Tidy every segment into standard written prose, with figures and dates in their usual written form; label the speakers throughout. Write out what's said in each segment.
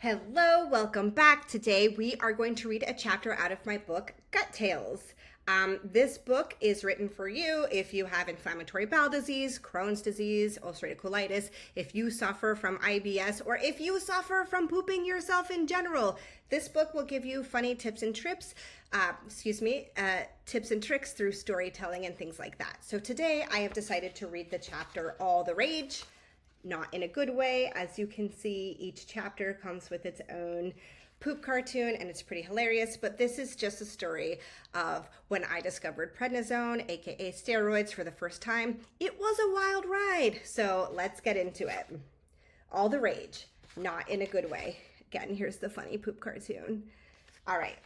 Speaker 1: Hello, welcome back. Today we are going to read a chapter out of my book, Gut Tales. This book is written for you if you have inflammatory bowel disease, Crohn's disease, ulcerative colitis, if you suffer from IBS, or if you suffer from pooping yourself in general. This book will give you funny tips and tricks through storytelling and things like that. So today I have decided to read the chapter All the Rage. Not in a good way. As you can see, each chapter comes with its own poop cartoon and it's pretty hilarious, but this is just a story of when I discovered prednisone, aka steroids, for the first time. It was a wild ride, so let's get into it. All the rage, not in a good way. Again, here's the funny poop cartoon. All right.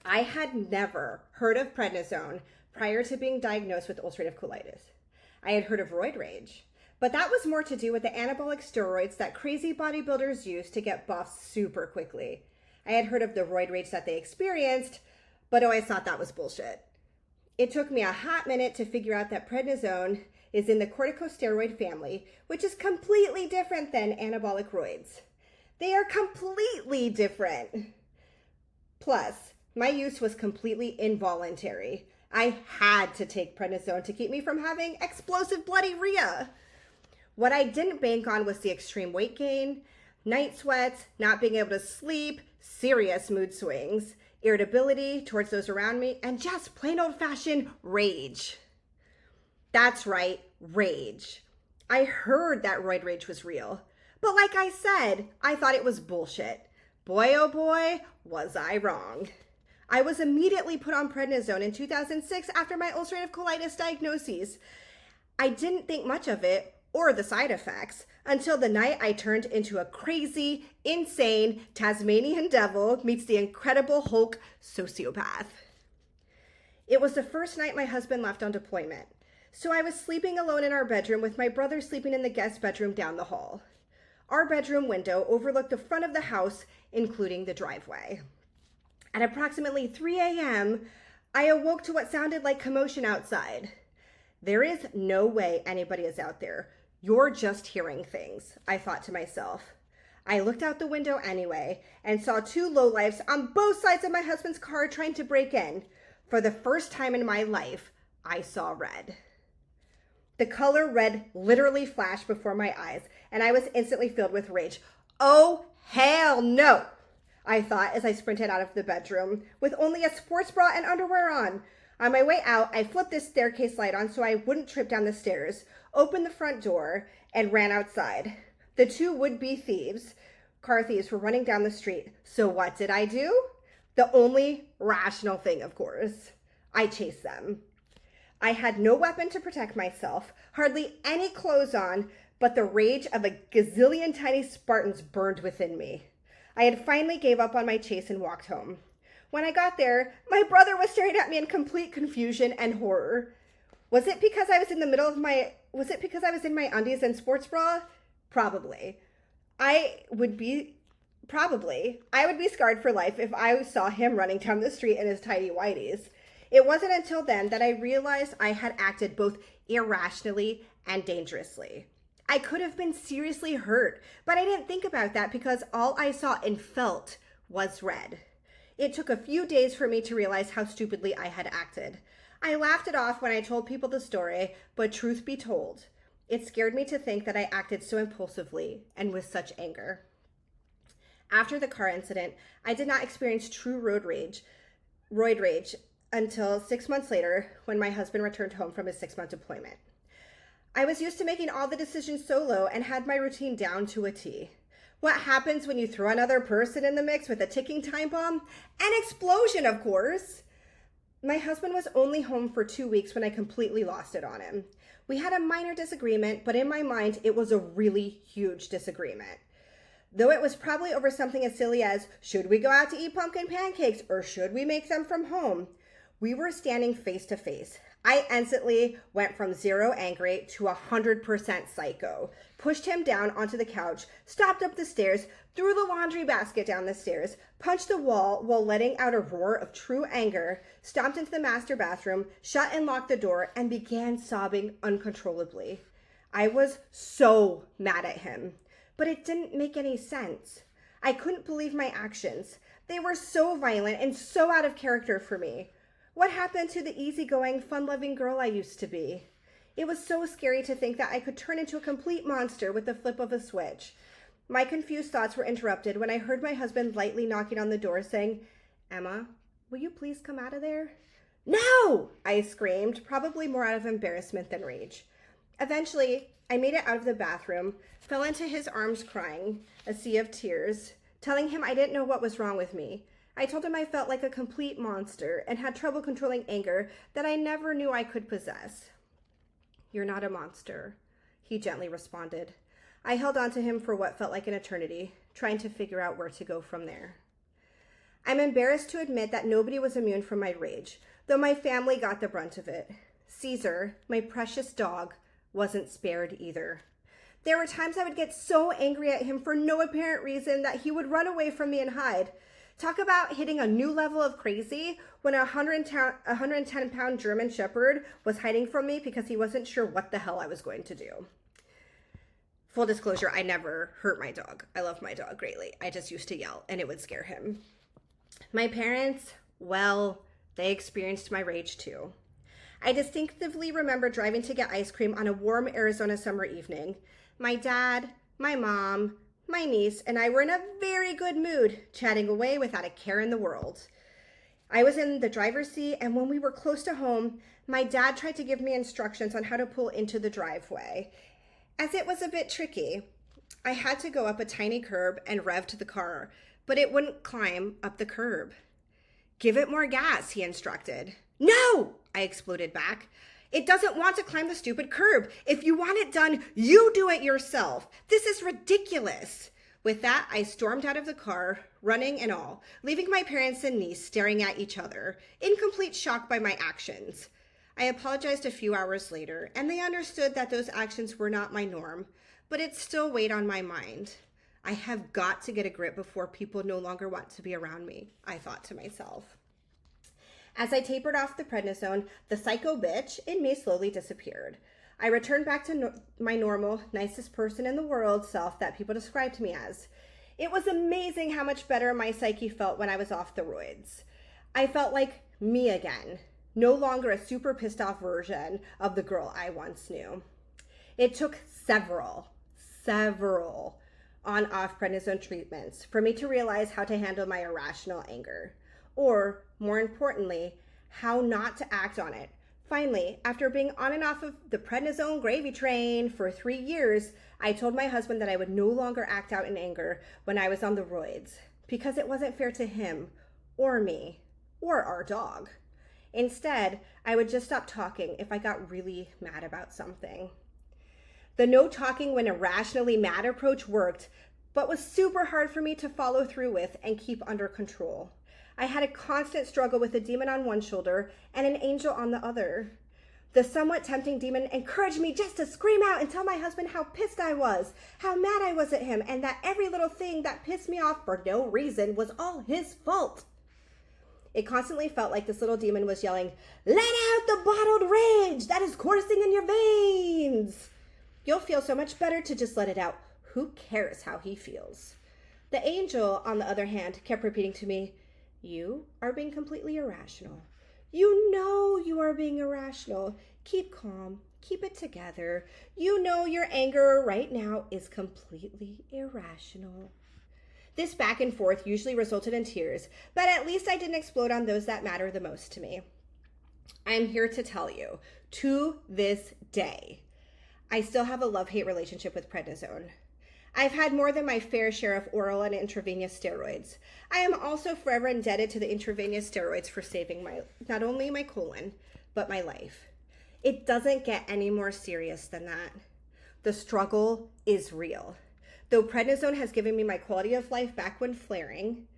Speaker 1: I had never heard of prednisone prior to being diagnosed with ulcerative colitis. I had heard of roid rage, but that was more to do with the anabolic steroids that crazy bodybuilders use to get buff super quickly. I had heard of the roid rage that they experienced, but I always thought that was bullshit. It took me a hot minute to figure out that prednisone is in the corticosteroid family, which is completely different than anabolic roids. They are completely different. Plus, my use was completely involuntary. I had to take prednisone to keep me from having explosive bloody rhea. What I didn't bank on was the extreme weight gain, night sweats, not being able to sleep, serious mood swings, irritability towards those around me, and just plain old-fashioned rage. That's right, rage. I heard that roid rage was real, but like I said, I thought it was bullshit. Boy, oh boy, was I wrong. I was immediately put on prednisone in 2006 after my ulcerative colitis diagnoses. I didn't think much of it or the side effects until the night I turned into a crazy, insane Tasmanian devil meets the Incredible Hulk sociopath. It was the first night my husband left on deployment, so I was sleeping alone in our bedroom with my brother sleeping in the guest bedroom down the hall. Our bedroom window overlooked the front of the house, including the driveway. At approximately 3 a.m., I awoke to what sounded like commotion outside. There is no way anybody is out there. You're just hearing things, I thought to myself. I looked out the window anyway and saw two lowlifes on both sides of my husband's car trying to break in. For the first time in my life, I saw red. The color red literally flashed before my eyes, and I was instantly filled with rage. Oh, hell no, I thought as I sprinted out of the bedroom with only a sports bra and underwear on. On my way out, I flipped this staircase light on so I wouldn't trip down the stairs, opened the front door, and ran outside. The two would-be car thieves, were running down the street. So what did I do? The only rational thing, of course. I chased them. I had no weapon to protect myself, hardly any clothes on, but the rage of a gazillion tiny Spartans burned within me. I had finally gave up on my chase and walked home. When I got there, my brother was staring at me in complete confusion and horror. Was it because I was in my undies and sports bra? Probably. I would be scarred for life if I saw him running down the street in his tidy whities. It wasn't until then that I realized I had acted both irrationally and dangerously. I could have been seriously hurt, but I didn't think about that because all I saw and felt was red. It took a few days for me to realize how stupidly I had acted. I laughed it off when I told people the story, but truth be told, it scared me to think that I acted so impulsively and with such anger. After the car incident, I did not experience true roid rage until 6 months later when my husband returned home from his 6-month deployment. I was used to making all the decisions solo and had my routine down to a T. What happens when you throw another person in the mix with a ticking time bomb? An explosion, of course. My husband was only home for 2 weeks when I completely lost it on him. We had a minor disagreement, but in my mind, it was a really huge disagreement. Though it was probably over something as silly as, should we go out to eat pumpkin pancakes or should we make them from home? We were standing face to face. I instantly went from 0 angry to 100% psycho, pushed him down onto the couch, stopped up the stairs, threw the laundry basket down the stairs, punched the wall while letting out a roar of true anger, stomped into the master bathroom, shut and locked the door, and began sobbing uncontrollably. I was so mad at him, but it didn't make any sense. I couldn't believe my actions. They were so violent and so out of character for me. What happened to the easygoing, fun-loving girl I used to be? It was so scary to think that I could turn into a complete monster with the flip of a switch. My confused thoughts were interrupted when I heard my husband lightly knocking on the door saying, "Emma, will you please come out of there?" "No!" I screamed, probably more out of embarrassment than rage. Eventually, I made it out of the bathroom, fell into his arms crying, a sea of tears, telling him I didn't know what was wrong with me. I told him I felt like a complete monster and had trouble controlling anger that I never knew I could possess. "You're not a monster," he gently responded. I held on to him for what felt like an eternity, trying to figure out where to go from there. I'm embarrassed to admit that nobody was immune from my rage, though my family got the brunt of it. Caesar, my precious dog, wasn't spared either. There were times I would get so angry at him for no apparent reason that he would run away from me and hide. Talk about hitting a new level of crazy when a 110-pound German Shepherd was hiding from me because he wasn't sure what the hell I was going to do. Full disclosure, I never hurt my dog. I love my dog greatly. I just used to yell and it would scare him. My parents, well, they experienced my rage too. I distinctively remember driving to get ice cream on a warm Arizona summer evening. My dad, my mom, my niece, and I were in a very good mood, chatting away without a care in the world. I was in the driver's seat, and when we were close to home, my dad tried to give me instructions on how to pull into the driveway. As it was a bit tricky, I had to go up a tiny curb and rev to the car, but it wouldn't climb up the curb. "Give it more gas," he instructed. "No!" I exploded back. "It doesn't want to climb the stupid curb. If you want it done, you do it yourself. This is ridiculous." With that, I stormed out of the car, running and all, leaving my parents and niece staring at each other, in complete shock by my actions. I apologized a few hours later, and they understood that those actions were not my norm, but it still weighed on my mind. I have got to get a grip before people no longer want to be around me, I thought to myself. As I tapered off the prednisone, the psycho bitch in me slowly disappeared. I returned back to my normal, nicest person in the world self that people described me as. It was amazing how much better my psyche felt when I was off the roids. I felt like me again, no longer a super pissed off version of the girl I once knew. It took several on-off prednisone treatments for me to realize how to handle my irrational anger. Or, more importantly, how not to act on it. Finally, after being on and off of the prednisone gravy train for 3 years, I told my husband that I would no longer act out in anger when I was on the roids, because it wasn't fair to him, or me, or our dog. Instead, I would just stop talking if I got really mad about something. The no talking when irrationally mad approach worked, but was super hard for me to follow through with and keep under control. I had a constant struggle with a demon on one shoulder and an angel on the other. The somewhat tempting demon encouraged me just to scream out and tell my husband how pissed I was, how mad I was at him, and that every little thing that pissed me off for no reason was all his fault. It constantly felt like this little demon was yelling, "Let out the bottled rage that is coursing in your veins. You'll feel so much better to just let it out. Who cares how he feels?" The angel, on the other hand, kept repeating to me, "You are being completely irrational. You know you are being irrational. Keep calm. Keep it together. You know your anger right now is completely irrational." This back and forth usually resulted in tears, but at least I didn't explode on those that matter the most to me. I am here to tell you, to this day, I still have a love-hate relationship with prednisone. I've had more than my fair share of oral and intravenous steroids. I am also forever indebted to the intravenous steroids for saving not only my colon, but my life. It doesn't get any more serious than that. The struggle is real. Though prednisone has given me my quality of life back when flaring,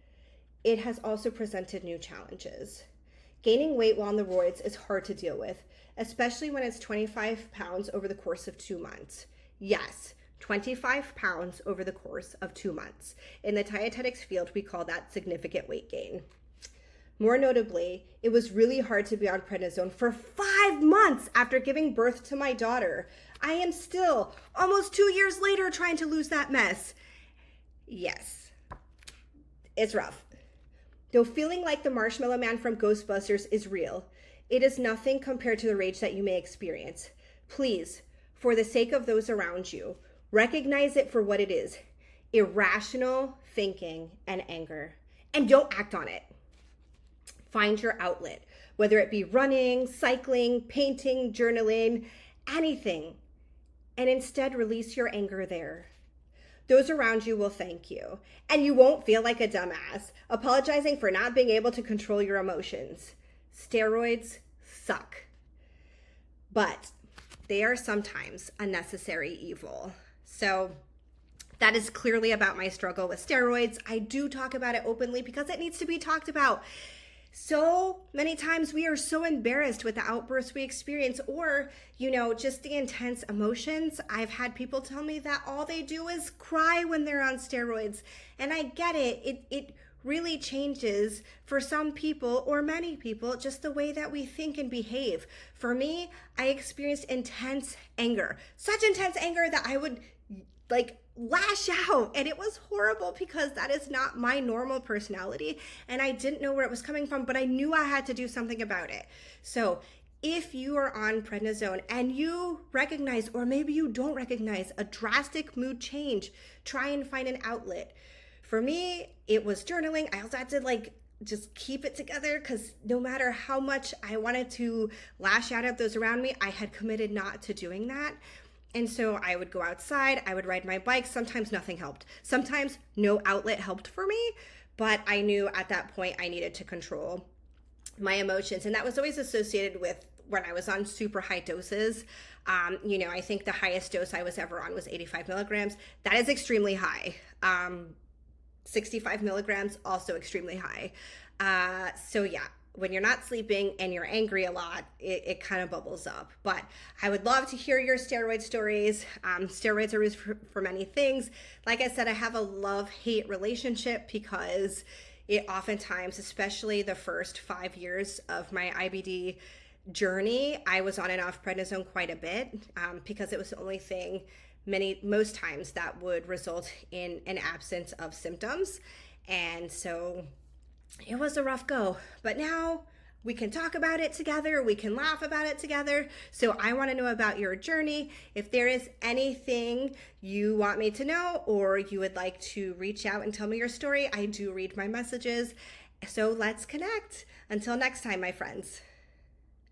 Speaker 1: it has also presented new challenges. Gaining weight while on the roids is hard to deal with, especially when it's 25 pounds over the course of 2 months. Yes, 25 pounds over the course of 2 months. In the dietetics field, we call that significant weight gain. More notably, it was really hard to be on prednisone for 5 months after giving birth to my daughter. I am still, almost 2 years later, trying to lose that mess. Yes, It's rough. Though feeling like the Marshmallow Man from Ghostbusters is real, it is nothing compared to the rage that you may experience. Please, for the sake of those around you, recognize it for what it is: irrational thinking and anger. And don't act on it. Find your outlet, whether it be running, cycling, painting, journaling, anything, and instead release your anger there. Those around you will thank you, and you won't feel like a dumbass apologizing for not being able to control your emotions. Steroids suck, but they are sometimes a necessary evil. So that is clearly about my struggle with steroids. I do talk about it openly because it needs to be talked about. So many times we are so embarrassed with the outbursts we experience, or, just the intense emotions. I've had people tell me that all they do is cry when they're on steroids. And I get it. It really changes for some people, or many people, just the way that we think and behave. For me, I experienced intense anger, such intense anger that I would lash out, and it was horrible because that is not my normal personality, and I didn't know where it was coming from, but I knew I had to do something about it. So if you are on prednisone and you recognize, or maybe you don't recognize, a drastic mood change, try and find an outlet. For me, it was journaling. I also had to just keep it together, because no matter how much I wanted to lash out at those around me, I had committed not to doing that. And so I would go outside, I would ride my bike. Sometimes nothing helped. Sometimes no outlet helped for me, but I knew at that point I needed to control my emotions. And that was always associated with when I was on super high doses. I think the highest dose I was ever on was 85 milligrams. That is extremely high. 65 milligrams, also extremely high. So yeah. When you're not sleeping and you're angry a lot, it kind of bubbles up. But I would love to hear your steroid stories. Steroids are used for many things. Like I said, I have a love-hate relationship because it oftentimes, especially the first 5 years of my IBD journey, I was on and off prednisone quite a bit because it was the only thing most times that would result in an absence of symptoms. And so it was a rough go, but now we can talk about it together. We can laugh about it together. So I want to know about your journey. If there is anything you want me to know, or you would like to reach out and tell me your story, I do read my messages. So let's connect. Until next time, my friends.